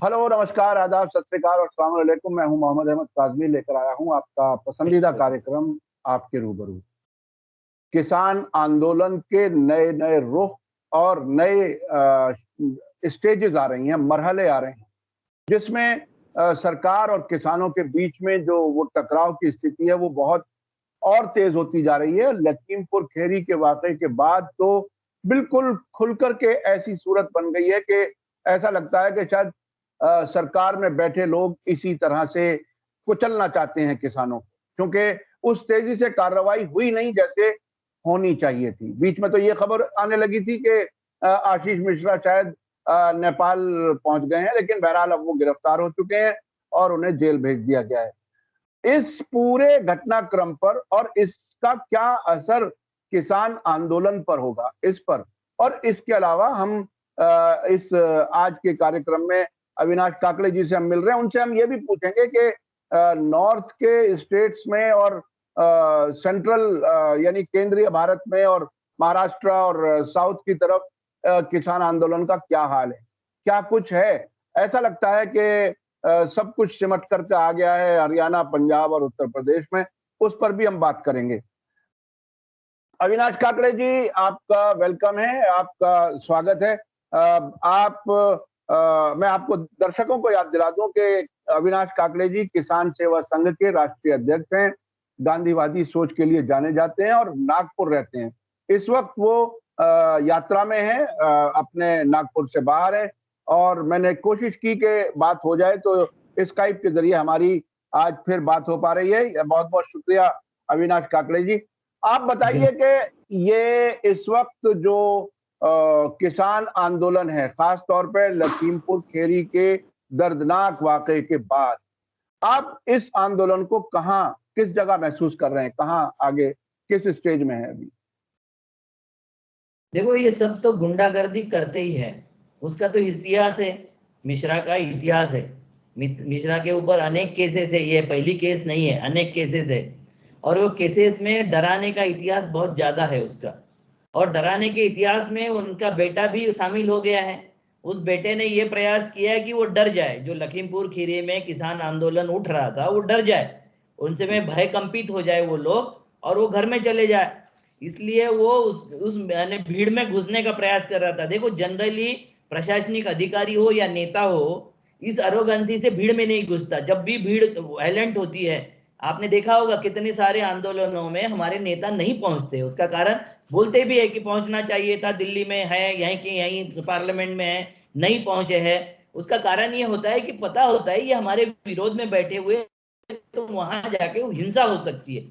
Hello, नमस्कार, आदाब, सत श्री अकाल और अस्सलाम वालेकुम। मैं हूं मोहम्मद अहमद काज़मी, लेकर आया हूं आपका पसंदीदा कार्यक्रम आपके रूबरू। किसान आंदोलन के नए-नए रुख और नए स्टेजेस आ रही हैं, मरहले आ रहे हैं, जिसमें सरकार और किसानों के बीच में जो वो टकराव की स्थिति है, वो बहुत और तेज होती जा रही है। लखीमपुर खेरी के वाक़ये के बाद तो बिल्कुल खुल कर के ऐसी सूरत बन गई है कि ऐसा लगता है कि शायद सरकार में बैठे लोग इसी तरह से कुचलना चाहते हैं किसानों को, क्योंकि उस तेजी से कार्रवाई हुई नहीं जैसे होनी चाहिए थी। बीच में तो ये खबर आने लगी थी कि आशीष मिश्रा शायद नेपाल पहुंच गए हैं, लेकिन बहरहाल अब वो गिरफ्तार हो चुके हैं और उन्हें जेल भेज दिया गया है। इस पूरे घटनाक्रम पर और इसका क्या असर किसान आंदोलन पर होगा, इस पर और इसके अलावा हम इस आज के कार्यक्रम में अविनाश काकड़े जी से हम मिल रहे हैं। उनसे हम ये भी पूछेंगे कि नॉर्थ के स्टेट्स में और सेंट्रल यानी केंद्रीय भारत में और महाराष्ट्र और साउथ की तरफ किसान आंदोलन का क्या हाल है? क्या कुछ है? ऐसा लगता है कि सब कुछ सिमट करके आ गया है हरियाणा, पंजाब और उत्तर प्रदेश में, उस पर भी हम बात करेंगे। अविनाश काकड़े जी, आपका वेलकम है, आपका स्वागत है। मैं आपको दर्शकों को याद दिला दूं कि अविनाश काकड़े जी किसान सेवा संघ के राष्ट्रीय अध्यक्ष हैं, गांधीवादी सोच के लिए जाने जाते हैं और नागपुर रहते हैं। इस वक्त वो यात्रा में हैं, अपने नागपुर से बाहर है और मैंने कोशिश की कि बात हो जाए, तो स्काइप के जरिए हमारी आज फिर बात हो पा रही है। बहुत-बहुत शुक्रिया अविनाश काकड़े जी। आप बताइए कि ये इस वक्त जो किसान आंदोलन है, खास तौर पे लखीमपुर खेरी के दर्दनाक वाकये के बाद, आप इस आंदोलन को कहाँ, किस जगह महसूस कर रहे हैं? कहाँ आगे, किस स्टेज में है अभी? देखो, ये सब तो गुंडागर्दी करते ही है। उसका तो इतिहास है, मिश्रा का इतिहास है। मिश्रा के ऊपर अनेक केसेस है, ये पहली केस नहीं है, अनेक केसेस है। और वो केसेस में डराने का इतिहास बहुत ज्यादा है उसका। और डराने के इतिहास में उनका बेटा भी शामिल हो गया है। उस बेटे ने ये प्रयास किया है कि वो डर जाए, जो लखीमपुर खीरी में किसान आंदोलन उठ रहा था वो डर जाए, उनसे में भय कंपित हो जाए वो लोग, और वो घर में चले जाए। इसलिए वो उस यानी भीड़ में घुसने का प्रयास कर रहा था। देखो, जनरली प्रशासनिक अधिकारी हो या नेता हो, इस अरोगेंसी से भीड़ में नहीं घुसता। जब भी भीड़ वायलेंट होती है, आपने देखा होगा कितने सारे आंदोलनों में हमारे नेता नहीं पहुंचते। उसका कारण बोलते भी है कि पहुंचना चाहिए था, दिल्ली में है, यहीं की यहीं पार्लियामेंट में है, नहीं पहुंचे हैं। उसका कारण ये होता है कि पता होता है ये हमारे विरोध में बैठे हुए, तो वहां जाके हिंसा हो सकती है।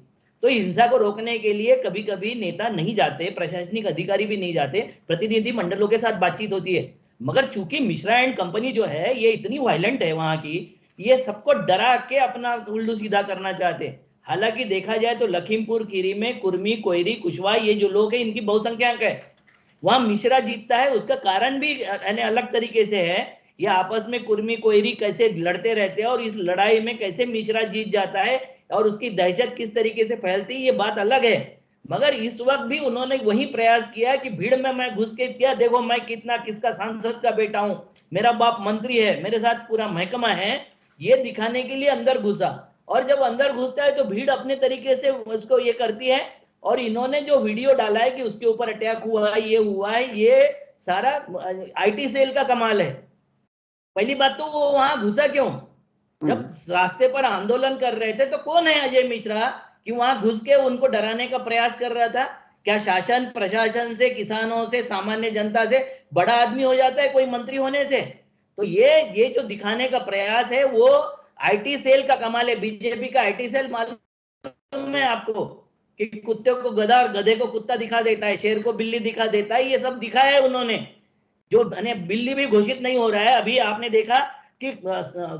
तो हिंसा को रोकने के लिए कभी कभी नेता नहीं जाते, प्रशासनिक अधिकारी भी नहीं जाते, प्रतिनिधि मंडलों के साथ बातचीत होती है। मगर चूंकि मिश्रा एंड कंपनी जो है ये इतनी वायलेंट है वहां की, ये सबको डरा के अपना उल्लू सीधा करना चाहते हैं। हालांकि देखा जाए तो लखीमपुर खीरी में कुर्मी, कोयरी, कुशवाहा, ये जो लोग हैं इनकी बहुसंख्यक है। वहां मिश्रा जीतता है, उसका कारण भी अलग तरीके से है। ये आपस में कुर्मी कोयरी कैसे लड़ते रहते हैं और इस लड़ाई में कैसे मिश्रा जीत जाता है और उसकी दहशत किस तरीके से फैलती है, ये बात अलग है। मगर इस वक्त भी उन्होंने वही प्रयास किया कि भीड़ में मैं घुस के किया, देखो मैं कितना किसका सांसद का बेटा हूं, मेरा बाप मंत्री है, मेरे साथ पूरा महकमा है, ये दिखाने के लिए अंदर घुसा। और जब अंदर घुसता है तो भीड़ अपने तरीके से उसको ये करती है। और इन्होंने जो वीडियो डाला है कि उसके ऊपर अटैक हुआ है, ये हुआ है, ये सारा आईटी सेल का कमाल है। पहली बात तो वो वहां घुसा क्यों? जब हुँ। रास्ते पर आंदोलन कर रहे थे तो कौन है अजय मिश्रा कि वहां घुस के उनको डराने का प्रयास कर रहा था? क्या शासन प्रशासन से, किसानों से, सामान्य जनता से बड़ा आदमी हो जाता है कोई मंत्री होने से? तो ये जो दिखाने का प्रयास है वो आईटी सेल का कमाल है। बीजेपी का आईटी सेल मालूम है आपको कि कुत्ते को गधा और गधे को कुत्ता दिखा देता है, शेर को बिल्ली दिखा देता है, ये सब दिखाया है उन्होंने। जो बिल्ली भी घोषित नहीं हो रहा है। अभी आपने देखा कि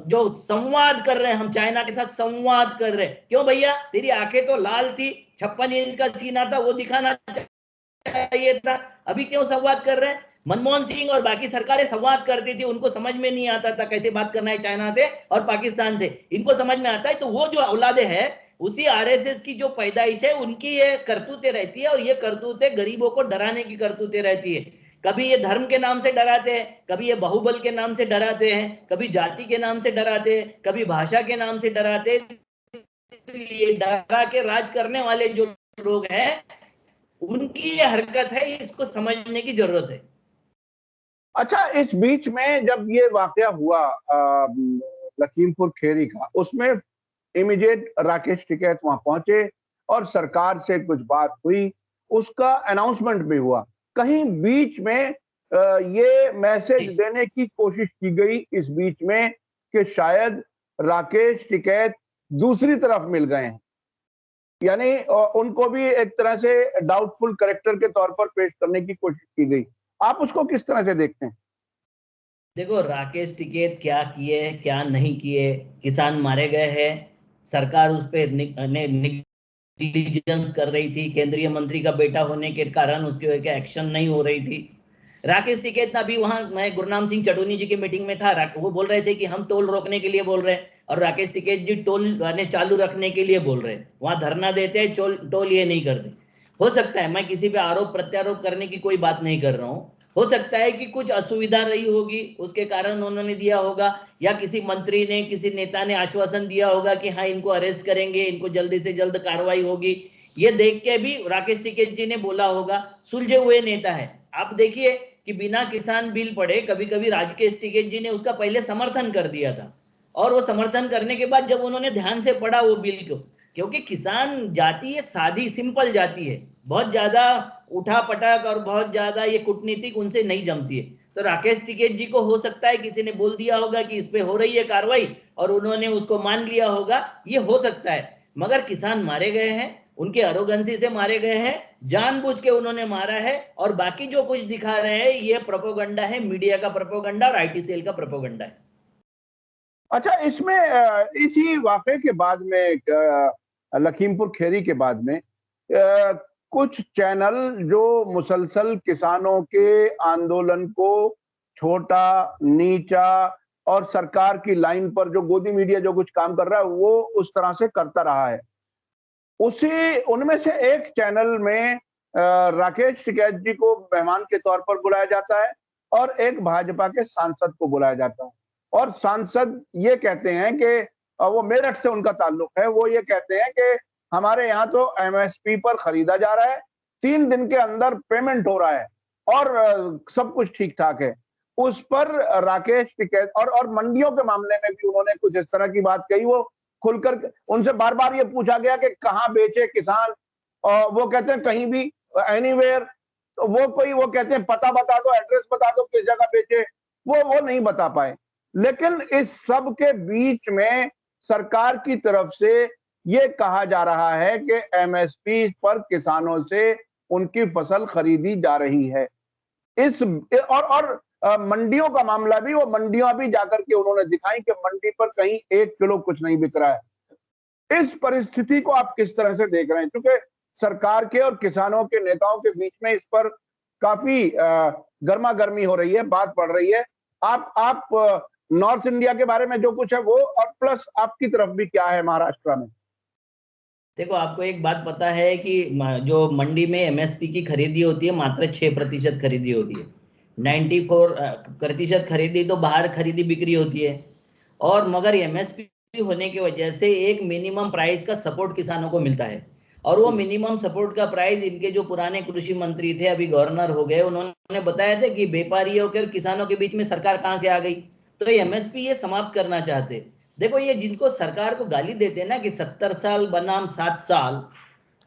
जो संवाद कर रहे हैं, हम चाइना के साथ संवाद कर रहे हैं, क्यों भैया? तेरी आंखें तो लाल थी, 56 इंच का सीना था, वो दिखाना चाहिए था। अभी क्यों संवाद कर रहे हैं? मनमोहन सिंह और बाकी सरकारें संवाद करती थी, उनको समझ में नहीं आता था कैसे बात करना है चाइना से और पाकिस्तान से। इनको समझ में आता है। तो वो जो औलादे है, उसी आरएसएस की जो पैदाइश है, उनकी ये करतूतें रहती है, और ये करतूतें गरीबों को डराने की करतूतें रहती है। कभी ये धर्म के नाम से डराते हैं, कभी ये बाहुबल के नाम से डराते हैं, कभी जाति के नाम से डराते हैं, कभी भाषा के नाम से डराते हैं। ये डरा के राज करने वाले जो लोग हैं, उनकी ये हरकत है, इसको समझने की जरूरत है। अच्छा, इस बीच में जब ये वाकया हुआ लखीमपुर खीरी का, उसमें इमीडिएट राकेश टिकैत वहां पहुंचे और सरकार से कुछ बात हुई, उसका अनाउंसमेंट भी हुआ। कहीं बीच में ये मैसेज देने की कोशिश की गई इस बीच में कि शायद राकेश टिकैत दूसरी तरफ मिल गए हैं, यानी उनको भी एक तरह से डाउटफुल कैरेक्टर के तौर पर पेश करने की कोशिश की गई। आप उसको किस तरह से देखते हैं? देखो, राकेश टिकैत क्या किए क्या नहीं किए, किसान मारे गए हैं, सरकार उस पर निग्लिजेंस कर रही थी, केंद्रीय मंत्री का बेटा होने के कारण उसके एक्शन नहीं हो रही थी। राकेश टिकैत अभी वहां, मैं गुरनाम सिंह चडोनी जी की मीटिंग में था, वो बोल रहे थे कि हम टोल रोकने के लिए बोल रहे हैं, और राकेश टिकैत जी टोल चालू रखने के लिए बोल रहे हैं। वहां धरना देते हैं, टोल ये नहीं करते। हो सकता है, मैं किसी पे आरोप प्रत्यारोप करने की कोई बात नहीं कर रहा हूँ, हो सकता है कि कुछ असुविधा रही होगी, उसके कारण उन्होंने दिया होगा, या किसी मंत्री ने, किसी नेता ने आश्वासन दिया होगा कि हाँ इनको अरेस्ट करेंगे, इनको जल्दी से जल्द कार्रवाई होगी। ये देख के भी राकेश टिकैत जी ने बोला होगा। सुलझे हुए नेता है। आप देखिए कि बिना किसान बिल पढ़े कभी कभी राकेश टिकैत जी ने उसका पहले समर्थन कर दिया था, और वो समर्थन करने के बाद जब उन्होंने ध्यान से पढ़ा वो बिल को, क्योंकि किसान जाति ये सादी सिंपल जाति है, बहुत ज्यादा उठा पटक और बहुत ज्यादा ये कूटनीतिक उनसे नहीं जमती है। तो राकेश टिकैत जी को हो सकता है किसी ने बोल दिया होगा कि इस पे हो रही है कार्रवाई, और उन्होंने उसको मान लिया होगा, ये हो सकता है। मगर किसान मारे गए हैं, उनके अरोगेंसी से मारे गए हैं, जानबूझ के उन्होंने मारा है, और बाकी जो कुछ दिखा रहे हैं ये प्रोपोगंडा है, मीडिया का प्रोपोगंडा और आईटी सेल का प्रोपोगंडा है। अच्छा, इसमें इसी वाक़े के बाद में लखीमपुर खीरी के बाद में कुछ चैनल जो मुसलसल किसानों के आंदोलन को छोटा, नीचा और सरकार की लाइन पर जो गोदी मीडिया जो कुछ काम कर रहा है, वो उस तरह से करता रहा है। उनमें से एक चैनल में राकेश टिकैत जी को मेहमान के तौर पर बुलाया जाता है और एक भाजपा के सांसद को बुलाया जाता है, और सांसद ये कहते हैं कि वो मेरठ से उनका ताल्लुक है, वो ये कहते हैं कि हमारे यहाँ तो एमएसपी पर खरीदा जा रहा है, 3 दिन के अंदर पेमेंट हो रहा है और सब कुछ ठीक-ठाक है। उस पर राकेश टिकैत और मंडियों के मामले में भी उन्होंने कुछ इस तरह की बात कही। वो खुलकर उनसे बार-बार ये पूछा गया कि कहाँ बेचे किसान, वो कहते हैं कहीं भी, एनीवेयर। तो वो कहते हैं पता बता दो, एड्रेस बता दो किस जगह बेचे, वो नहीं बता पाए। लेकिन इस सब के बीच में सरकार की तरफ से ये कहा जा रहा है कि एमएसपी पर किसानों से उनकी फसल खरीदी जा रही है। इस और मंडियों का मामला भी, वो मंडियां भी जाकर के उन्होंने दिखाई कि मंडी पर कहीं 1 किलो कुछ नहीं बिक रहा है। इस परिस्थिति को आप किस तरह से देख रहे हैं? क्योंकि सरकार के और किसानों के नेताओं के बीच में इस पर काफी गर्मा-गर्मी हो रही है, बात बढ़ रही है। आप नॉर्थ इंडिया के बारे में जो कुछ है वो, और प्लस आपकी तरफ भी क्या है महाराष्ट्र में? देखो, आपको एक बात पता है कि जो मंडी में एमएसपी की खरीदी होती है मात्र 6% खरीदी होती है, 94% खरीदी तो बाहर खरीदी बिक्री होती है। और मगर एमएसपी होने की वजह से एक मिनिमम प्राइस का सपोर्ट किसानों को मिलता है, और वो मिनिमम सपोर्ट का प्राइस इनके जो पुराने कृषि मंत्री थे, अभी गवर्नर हो गए, उन्होंने बताया था कि व्यापारियों के और किसानों के बीच में सरकार कहाँ से आ गई। तो एमएसपी ये समाप्त करना चाहते। देखो, ये जिनको सरकार को गाली देते हैं ना कि 70 साल बनाम 7 साल,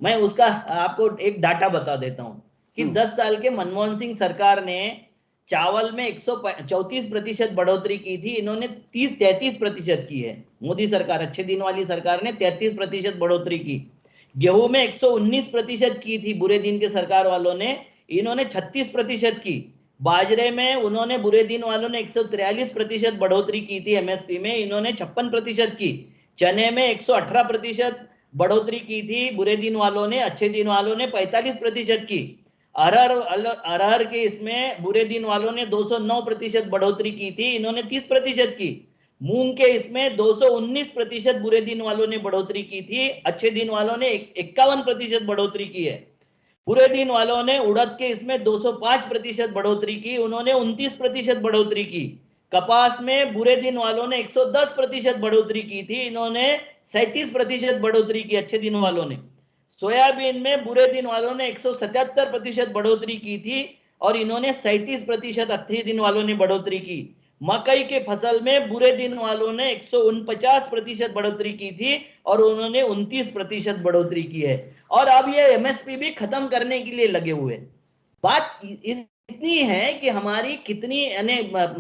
मैं उसका आपको एक डाटा बता देता हूं कि 10 साल के मनमोहन सिंह सरकार ने चावल में 134% बढ़ोतरी की थी, इन्होंने 33% की है। मोदी सरकार, अच्छे दिन वाली सरकार ने 33% बढ़ोतरी की। गेहूं में 119% की थी बुरे दिन के सरकार वालों ने, इन्होंने 36% की। बाजरे में उन्होंने, बुरे दिन वालों ने 143% बढ़ोतरी की थी एमएसपी में, इन्होंने 56% की। चने में 118% बढ़ोतरी की थी बुरे दिन वालों ने, अच्छे दिन वालों ने 45% की। अरहर के इसमें बुरे दिन वालों ने 209% बढ़ोतरी की थी, इन्होंने 30% की। मूंग के इसमें 219% बुरे दिन वालों ने बढ़ोतरी की थी, अच्छे दिन वालों ने 51% बढ़ोतरी की है। बुरे दिन वालों ने उड़द के इसमें 205% बढ़ोतरी की, उन्होंने 29% बढ़ोतरी की। कपास में बुरे दिन वालों ने 110% बढ़ोतरी की थी, इन्होंने 37% बढ़ोतरी की अच्छे दिन वालों ने। सोयाबीन में बुरे दिन वालों ने 177% बढ़ोतरी की थी और इन्होंने 37% अच्छे दिन वालों ने बढ़ोतरी की। मकई के फसल में बुरे दिन वालों ने 149% बढ़ोतरी की थी और उन्होंने 29% बढ़ोतरी की है। और अब ये एमएसपी भी खत्म करने के लिए लगे हुए। बात इतनी है कि हमारी कितनी यानी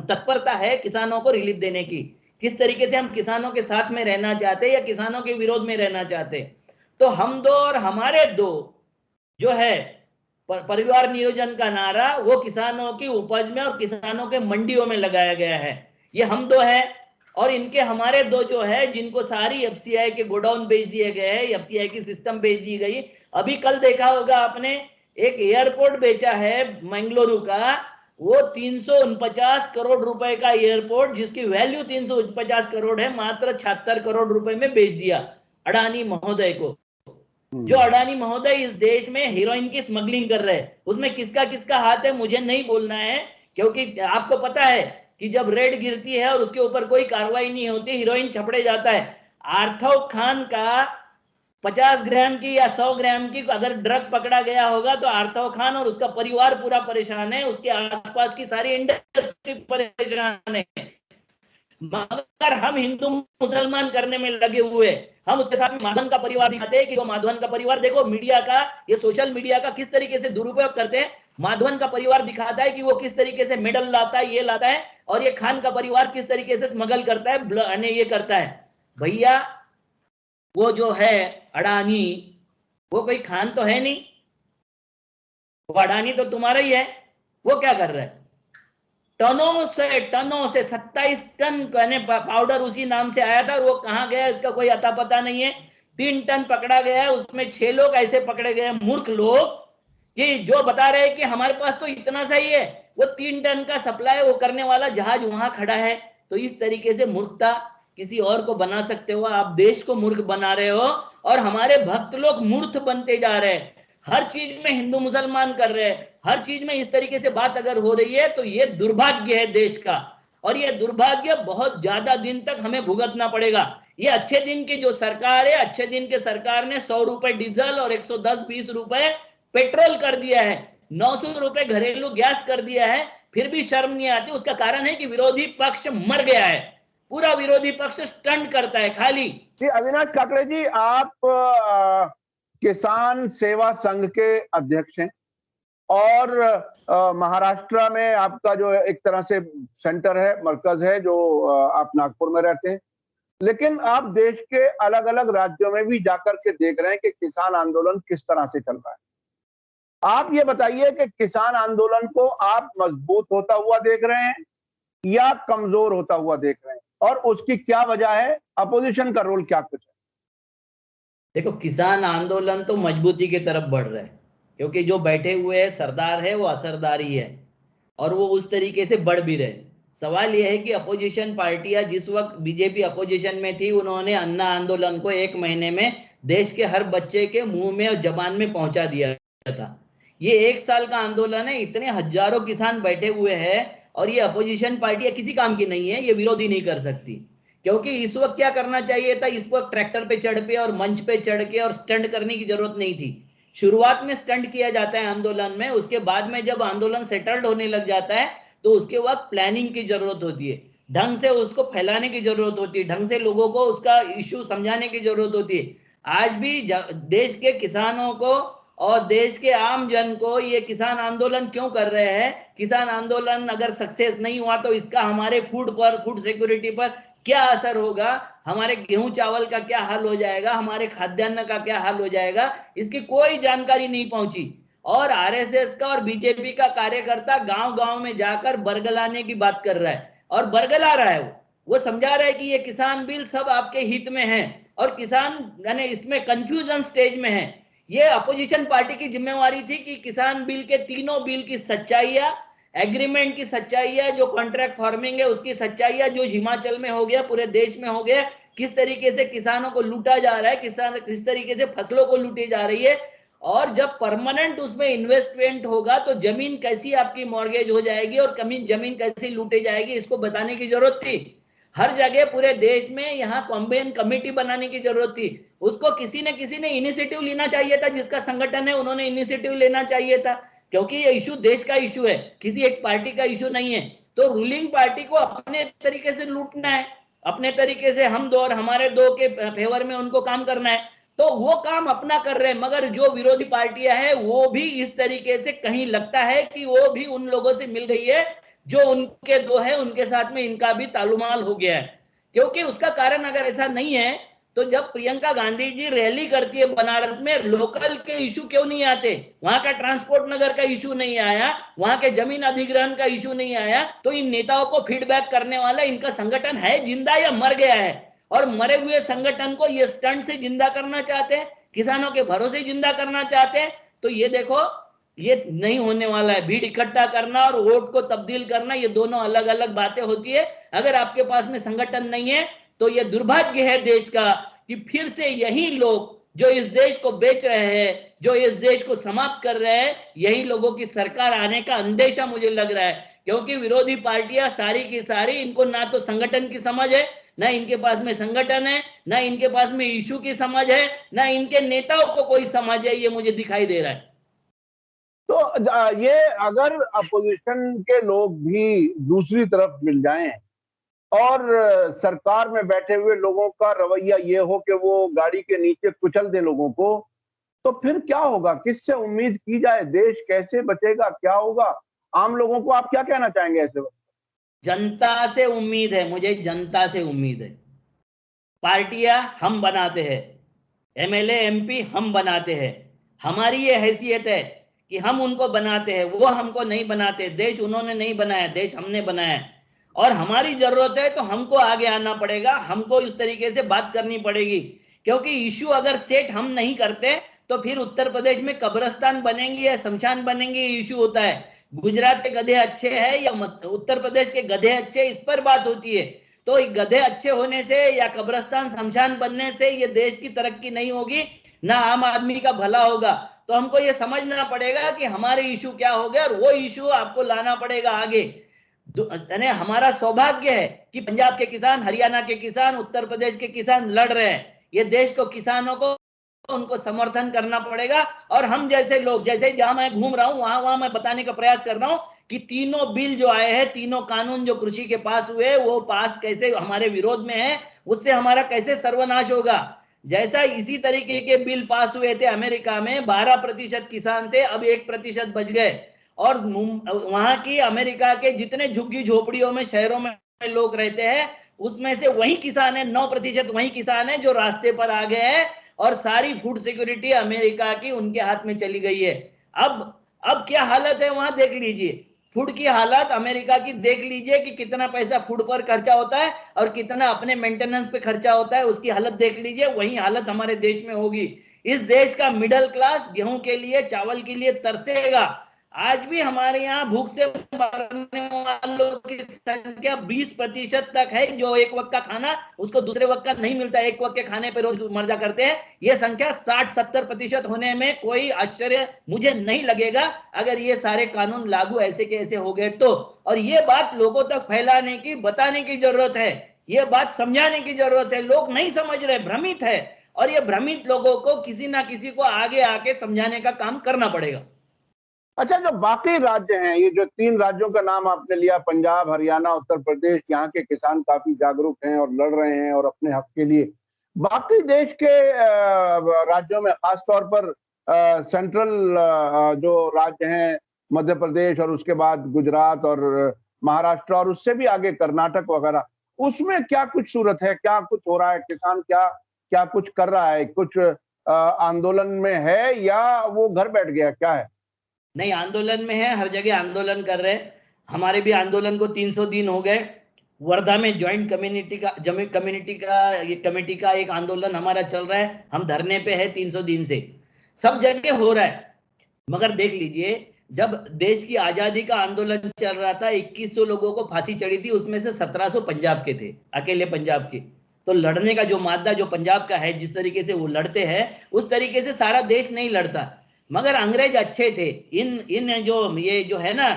तत्परता है किसानों को रिलीफ देने की, किस तरीके से हम किसानों के साथ में रहना चाहते हैं या किसानों के विरोध में रहना चाहते हैं। तो हम दो और हमारे दो जो है परिवार नियोजन का नारा वो किसानों की उपज में और किसानों के मंडियों में लगाया गया है। ये हम दो है और इनके हमारे दो जो है जिनको सारी एफसीआई के गोडाउन बेच दिए गए हैं, एफसीआई की सिस्टम बेच दी गई। अभी कल देखा होगा आपने एक एयरपोर्ट बेचा है मंगलुरु का, वो 349 करोड़ रुपए का एयरपोर्ट जिसकी वैल्यू 350 करोड़ है, मात्र 76 करोड़ रुपए में बेच दिया अडानी महोदय को। जो अडानी महोदय इस देश में हीरोइन की स्मगलिंग कर रहे हैं, उसमें किसका किसका हाथ है मुझे नहीं बोलना है, क्योंकि आपको पता है कि जब रेड गिरती है और उसके ऊपर कोई कार्रवाई नहीं होती, हीरोइन छपड़े जाता है। आर्थव खान का 50 ग्राम की या 100 ग्राम की अगर ड्रग पकड़ा गया होगा तो आर्थव खान और उसका परिवार पूरा परेशान है, उसके आसपास की सारी इंडस्ट्री परेशान है। मगर हम हिंदू मुसलमान करने में लगे हुए, हम उसके साथ माधवन का परिवार दिखाते हैं कि वो माधवन का परिवार देखो मीडिया का, ये सोशल मीडिया का किस तरीके से दुरुपयोग करते हैं। माधवन का परिवार दिखाता है कि वो किस तरीके से मेडल लाता है, ये लाता है, और ये खान का परिवार किस तरीके से स्मगल करता है, ये करता है। भैया वो जो है अडानी, वो कोई खान तो है नहीं, वो अडानी तो तुम्हारा ही है। वो क्या कर रहा है, टनों से 27 टन पाउडर उसी नाम से आया था और वो कहां गया इसका कोई अता पता नहीं है। 3 टन पकड़ा गया है, उसमें 6 लोग ऐसे पकड़े गए मूर्ख लोग कि जो बता रहे हैं कि हमारे पास तो इतना सा ही है, वो 3 टन का सप्लाई वो करने वाला जहाज वहां खड़ा है। तो इस तरीके से मूर्खता किसी और को बना सकते हो, आप देश को मूर्ख बना रहे हो और हमारे भक्त लोग मूर्ख बनते जा रहे हैं। हर चीज में हिंदू मुसलमान कर रहे हैं, हर चीज में इस तरीके से बात अगर हो रही है तो ये दुर्भाग्य है देश का, और ये दुर्भाग्य बहुत ज्यादा दिन तक हमें भुगतना पड़ेगा। ये अच्छे दिन की जो सरकार है, अच्छे दिन के सरकार ने 100 रुपए डीजल और 110-20 रुपए पेट्रोल कर दिया है, 900 रुपए घरेलू गैस कर दिया है, फिर भी शर्म नहीं आती। उसका कारण है कि विरोधी पक्ष मर गया है, पूरा विरोधी पक्ष स्टंट करता है खाली। जी अविनाश काकड़े जी, आप किसान सेवा संघ के अध्यक्ष हैं और महाराष्ट्र में आपका जो एक तरह से सेंटर है, मरकज है, जो आप नागपुर में रहते हैं, लेकिन आप देश के अलग अलग राज्यों में भी जाकर के देख रहे हैं कि किसान आंदोलन किस तरह से चल रहा है। आप ये बताइए कि किसान आंदोलन को आप मजबूत होता हुआ देख रहे हैं या कमजोर होता हुआ देख रहे हैं, और उसकी क्या वजह है, अपोजिशन का रोल क्या कुछ है? देखो, किसान आंदोलन तो मजबूती की तरफ बढ़ रहा है, क्योंकि जो बैठे हुए हैं सरदार है वो असरदारी है और वो उस तरीके से बढ़ भी रहे। सवाल यह है कि अपोजिशन पार्टियां, जिस वक्त बीजेपी अपोजिशन में थी, उन्होंने अन्ना आंदोलन को 1 महीने में देश के हर बच्चे के मुंह में और जबान में पहुंचा दिया था। ये 1 साल का आंदोलन है, इतने हजारों किसान बैठे हुए हैं और ये अपोजिशन पार्टियां किसी काम की नहीं है, ये विरोधी नहीं कर सकती। क्योंकि इस वक्त क्या करना चाहिए था, इस वक्त ट्रैक्टर पे चढ़ के और मंच पे चढ़ के और स्टंट करने की जरूरत नहीं थी। शुरुआत में स्टंट किया जाता है आंदोलन में, उसके बाद में जब आंदोलन सेटल्ड होने लग जाता है तो उसके वक्त प्लानिंग की जरूरत होती है, ढंग से उसको फैलाने की जरूरत होती है, ढंग से लोगों को उसका इश्यू समझाने की जरूरत होती है। आज भी देश के किसानों को और देश के आम जन को ये किसान आंदोलन क्यों कर रहे हैं, किसान आंदोलन अगर सक्सेस नहीं हुआ तो इसका हमारे फूड पर, फूड सिक्योरिटी पर क्या असर होगा, हमारे गेहूं चावल का क्या हाल हो जाएगा, हमारे खाद्यान्न का क्या हाल हो जाएगा, इसकी कोई जानकारी नहीं पहुंची। और आरएसएस का और बीजेपी का कार्यकर्ता गांव गांव में जाकर बरगलाने की बात कर रहा है और बरगला रहा है। वो समझा रहा है कि ये किसान बिल सब आपके हित में है और किसान यानी इसमें कंफ्यूजन स्टेज में है। ये अपोजिशन पार्टी की जिम्मेवारी थी कि किसान बिल के तीनों बिल की सच्चाइयां, एग्रीमेंट की सच्चाइयां, जो कॉन्ट्रैक्ट फार्मिंग है उसकी सच्चाइयां, जो हिमाचल में हो गया, पूरे देश में हो गया, किस तरीके से किसानों को लूटा जा रहा है, किस तरीके से फसलों को लूटी जा रही है, और जब परमानेंट उसमें इन्वेस्टमेंट होगा तो जमीन कैसी आपकी मॉर्गेज हो जाएगी और जमीन कैसी लूटे जाएगी, इसको बताने की जरूरत थी। हर जगह पूरे देश में यहाँ कॉम्बाइन कमेटी बनाने की जरूरत थी। उसको किसी ने इनिशिएटिव लेना चाहिए था। जिसका संगठन है उन्होंने इनिशिएटिव लेना चाहिए था, क्योंकि ये इशू देश का इशू है, किसी एक पार्टी का इशू नहीं है। तो रूलिंग पार्टी को अपने तरीके से लूटना है, अपने तरीके से हम दो और हमारे दो के फेवर में उनको काम करना है। तो वो काम अपना कर रहे हैं, मगर जो विरोधी पार्टियां हैं वो भी इस तरीके से कहीं लगता है कि वो भी उन लोगों से मिल गई है जो उनके दो है, उनके साथ में इनका भी तालुमाल हो गया है। क्योंकि उसका कारण अगर ऐसा नहीं है तो जब प्रियंका गांधी जी रैली करती है बनारस में, लोकल के इशू क्यों नहीं आते? वहां का ट्रांसपोर्ट नगर का इशू नहीं आया, वहां के जमीन अधिग्रहण का इशू नहीं आया। तो इन नेताओं को फीडबैक करने वाला इनका संगठन है जिंदा या मर गया है? और मरे हुए संगठन को ये स्टंट से जिंदा करना चाहते हैं, किसानों के भरोसे जिंदा करना चाहते हैं। तो ये देखो, ये नहीं होने वाला है। भीड़ इकट्ठा करना और वोट को तब्दील करना, ये दोनों अलग अलग बातें होती है। अगर आपके पास में संगठन नहीं है तो ये दुर्भाग्य है देश का कि फिर से यही लोग जो इस देश को बेच रहे हैं, जो इस देश को समाप्त कर रहे हैं, यही लोगों की सरकार आने का अंदेशा मुझे लग रहा है। क्योंकि विरोधी पार्टियां सारी की सारी, इनको ना तो संगठन की समझ है, ना इनके पास में संगठन है, ना इनके पास में इशू की समझ है, ना इनके नेताओं को कोई समझ है। ये मुझे दिखाई दे रहा है। तो ये अगर अपोजिशन के लोग भी दूसरी तरफ मिल जाएं और सरकार में बैठे हुए लोगों का रवैया ये हो कि वो गाड़ी के नीचे कुचल दे लोगों को, तो फिर क्या होगा? किससे उम्मीद की जाए? देश कैसे बचेगा? क्या होगा? आम लोगों को आप क्या कहना चाहेंगे ऐसे वक्त? जनता से उम्मीद है, मुझे जनता से उम्मीद है। पार्टियां हम बनाते हैं, एमएलए एमपी हम बनाते हैं। हमारी ये हैसियत है कि हम उनको बनाते हैं, वो हमको नहीं बनाते। देश उन्होंने नहीं बनाया, देश हमने बनाया है। और हमारी जरूरत है तो हमको आगे आना पड़ेगा, हमको इस तरीके से बात करनी पड़ेगी। क्योंकि इशू अगर सेट हम नहीं करते तो फिर उत्तर प्रदेश में कब्रिस्तान बनेंगे या शमशान बनेंगे, इशू होता है। गुजरात के गधे अच्छे हैं या उत्तर प्रदेश के गधे अच्छे, इस पर बात होती है। तो गधे अच्छे होने से या कब्रिस्तान शमशान बनने से ये देश की तरक्की नहीं होगी, ना आम आदमी का भला होगा। तो हमको ये समझना पड़ेगा कि हमारे इशू क्या हो गए और वो इशू आपको लाना पड़ेगा आगे। यानी हमारा सौभाग्य है कि पंजाब के किसान, हरियाणा के किसान, उत्तर प्रदेश के किसान लड़ रहे हैं। ये देश को, किसानों को, उनको समर्थन करना पड़ेगा। और हम जैसे लोग, जैसे जहां मैं घूम रहा हूं वहां वहां मैं बताने का प्रयास कर रहा हूं कि तीनों बिल जो आए हैं, तीनों कानून जो कृषि के पास हुए, वो पास कैसे हमारे विरोध में है, उससे हमारा कैसे सर्वनाश होगा। जैसा इसी तरीके के बिल पास हुए थे अमेरिका में, 12% किसान थे, अब 1% बच गए। और वहां की अमेरिका के जितने झुग्गी झोपड़ियों में, शहरों में लोग रहते हैं, उसमें से वही किसान है, 9% वही किसान है जो रास्ते पर आ गए हैं। और सारी फूड सिक्योरिटी अमेरिका की उनके हाथ में चली गई है। अब क्या हालत है वहां देख लीजिए। फूड की हालत अमेरिका की देख लीजिए कि कितना पैसा फूड पर खर्चा होता है और कितना अपने मेंटेनेंस पे खर्चा होता है, उसकी हालत देख लीजिए। वही हालत हमारे देश में होगी। इस देश का मिडिल क्लास गेहूं के लिए, चावल के लिए तरसेगा। आज भी हमारे यहाँ भूख से मरने वालों की संख्या 20% तक है, जो एक वक्त का खाना उसको दूसरे वक्त का नहीं मिलता, एक वक्त के खाने पे रोज मर जा करते हैं। ये संख्या 60-70% होने में कोई आश्चर्य मुझे नहीं लगेगा अगर ये सारे कानून लागू ऐसे के ऐसे हो गए तो। और ये बात लोगों तक फैलाने की, बताने की जरूरत है, ये बात समझाने की जरूरत है। लोग नहीं समझ रहे, भ्रमित है। और ये भ्रमित लोगों को किसी ना किसी को आगे आके समझाने का काम करना पड़ेगा। अच्छा, जो बाकी राज्य हैं, ये जो 3 राज्यों का नाम आपने लिया, पंजाब, हरियाणा, उत्तर प्रदेश, यहाँ के किसान काफी जागरूक हैं और लड़ रहे हैं और अपने हक के लिए। बाकी देश के राज्यों में, खासतौर पर सेंट्रल जो राज्य हैं, मध्य प्रदेश और उसके बाद गुजरात और महाराष्ट्र और उससे भी आगे कर्नाटक वगैरह, उसमें क्या कुछ सूरत है? क्या कुछ हो रहा है? किसान क्या क्या कुछ कर रहा है? कुछ आंदोलन में है या वो घर बैठ गया? क्या है? नहीं, आंदोलन में है, हर जगह आंदोलन कर रहे हैं। हमारे भी आंदोलन को 300 दिन हो गए। वर्धा में ज्वाइंट कमेटी का एक आंदोलन हमारा चल रहा है, हम धरने पे है 300 दिन से। सब जगह हो रहा है। मगर देख लीजिए, जब देश की आजादी का आंदोलन चल रहा था, 2100 लोगों को फांसी चढ़ी थी, उसमें से 1700 पंजाब के थे, अकेले पंजाब के। तो लड़ने का जो मादा जो पंजाब का है, जिस तरीके से वो लड़ते हैं, उस तरीके से सारा देश नहीं लड़ता। मगर अंग्रेज अच्छे थे। इन जो ये जो है ना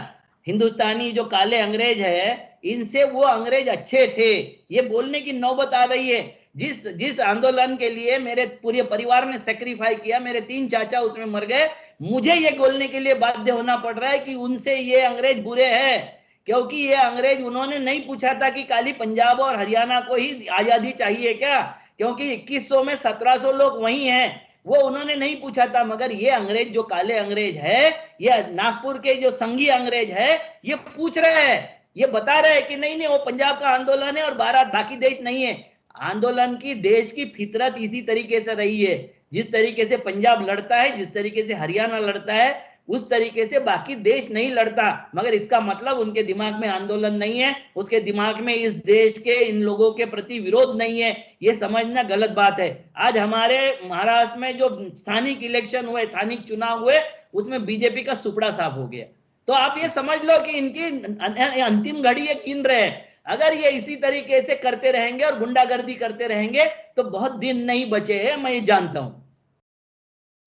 हिंदुस्तानी जो काले अंग्रेज है, इनसे वो अंग्रेज अच्छे थे, ये बोलने की नौबत आ रही है। जिस आंदोलन के लिए मेरे पूरे परिवार ने सेक्रीफाई किया, मेरे 3 चाचा उसमें मर गए, मुझे ये बोलने के लिए बाध्य होना पड़ रहा है कि उनसे ये अंग्रेज बुरे हैं, क्योंकि ये अंग्रेज उन्होंने नहीं पूछा था कि खाली पंजाब और हरियाणा को ही आजादी चाहिए क्या, क्योंकि 2100 में 1700 लोग वही हैं, वो उन्होंने नहीं पूछा था। मगर ये अंग्रेज जो काले अंग्रेज है, ये नागपुर के जो संघी अंग्रेज है, ये पूछ रहे हैं, ये बता रहे हैं कि नहीं नहीं वो पंजाब का आंदोलन है और भारत बाकी देश नहीं है। आंदोलन की देश की फितरत इसी तरीके से रही है, जिस तरीके से पंजाब लड़ता है, जिस तरीके से हरियाणा लड़ता है, उस तरीके से बाकी देश नहीं लड़ता। मगर इसका मतलब उनके दिमाग में आंदोलन नहीं है, उसके दिमाग में इस देश के इन लोगों के प्रति विरोध नहीं है, ये समझना गलत बात है। आज हमारे महाराष्ट्र में जो स्थानिक इलेक्शन हुए, स्थानिक चुनाव हुए, उसमें बीजेपी का सुपड़ा साफ हो गया। तो आप ये समझ लो कि इनकी अंतिम घड़ी ये गिन रहे हैं। अगर ये इसी तरीके से करते रहेंगे और गुंडागर्दी करते रहेंगे तो बहुत दिन नहीं बचे हैं, मैं ये जानता हूं।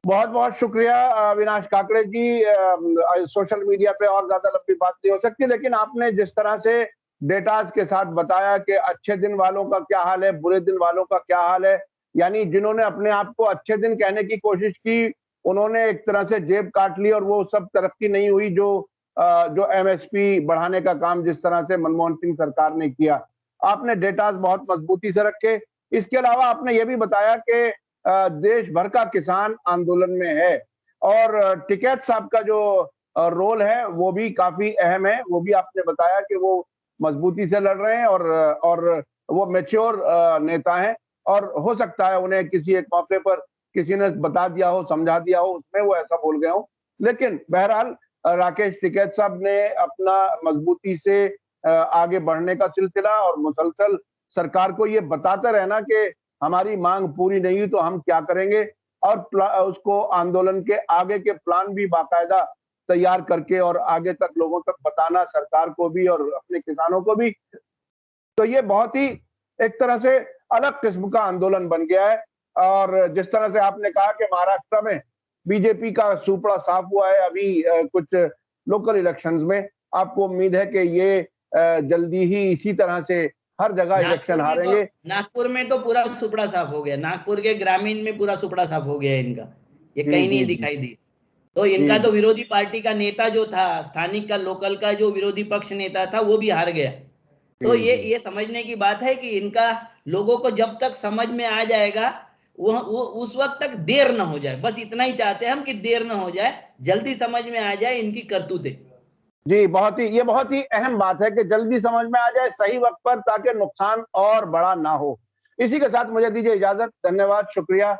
बहुत बहुत शुक्रिया अविनाश काकड़े जी। सोशल मीडिया पे और ज्यादा लंबी बात नहीं हो सकती, लेकिन आपने जिस तरह से डेटास के साथ बताया कि अच्छे दिन वालों का क्या हाल है, बुरे दिन वालों का क्या हाल है, यानी जिन्होंने अपने आप को अच्छे दिन कहने की कोशिश की, उन्होंने एक तरह से जेब काट ली और वो सब तरक्की नहीं हुई जो एमएसपी बढ़ाने का काम जिस तरह से मनमोहन सिंह सरकार ने किया। आपने डेटास बहुत मजबूती से रखे। इसके अलावा आपने ये भी बताया कि देश भर का किसान आंदोलन में है और टिकैत साहब का जो रोल है वो भी काफी अहम है। वो भी आपने बताया कि वो मजबूती से लड़ रहे हैं और वो मैच्योर नेता हैं और हो सकता है उन्हें किसी एक मौके पर किसी ने बता दिया हो, समझा दिया हो, उसमें वो ऐसा बोल गए हो। लेकिन बहरहाल राकेश टिकैत साहब ने अपना मजबूती से आगे बढ़ने का सिलसिला और मुसलसल सरकार को ये बताते रहना कि हमारी मांग पूरी नहीं हुई तो हम क्या करेंगे, और उसको आंदोलन के आगे के प्लान भी बाकायदा तैयार करके और आगे तक लोगों तक बताना, सरकार को भी और अपने किसानों को भी। तो ये बहुत ही एक तरह से अलग किस्म का आंदोलन बन गया है। और जिस तरह से आपने कहा कि महाराष्ट्र में बीजेपी का सुपड़ा साफ हुआ है अभी कुछ लोकल इलेक्शंस में, आपको उम्मीद है कि ये जल्दी ही इसी तरह से हर जगह इलेक्शन हारेंगे। नागपुर में तो पूरा सुपड़ा साफ हो गया, नागपुर के ग्रामीण में पूरा सुपड़ा साफ हो गया इनका, ये कहीं नहीं दिखाई दी। तो इनका तो विरोधी पार्टी का नेता जो था, स्थानिक का, लोकल का जो विरोधी पक्ष नेता था, वो भी हार गया। तो ये समझने की बात है कि इनका लोगों को जब तक समझ में आ जाएगा वो उस वक्त तक देर ना हो जाए, बस इतना ही चाहते हैं हम कि देर ना हो जाए, जल्दी समझ में आ जाए इनकी करतूतें। जी, ये बहुत ही अहम बात है कि जल्दी समझ में आ जाए सही वक्त पर, ताकि नुकसान और बड़ा ना हो। इसी के साथ मुझे दीजिए इजाजत। धन्यवाद, शुक्रिया।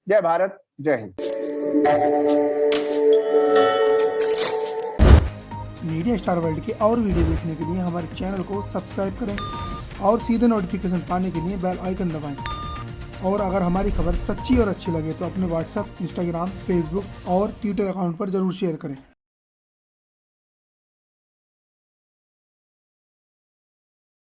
जय भारत, जय हिंद। मीडिया स्टार वर्ल्ड के और वीडियो देखने के लिए हमारे चैनल को सब्सक्राइब करें और सीधे नोटिफिकेशन पाने के लिए बेल आइकन दबाएं। और अगर हमारी खबर सच्ची और अच्छी लगे तो अपने व्हाट्सएप, इंस्टाग्राम, फेसबुक और ट्विटर अकाउंट पर जरूर शेयर करें।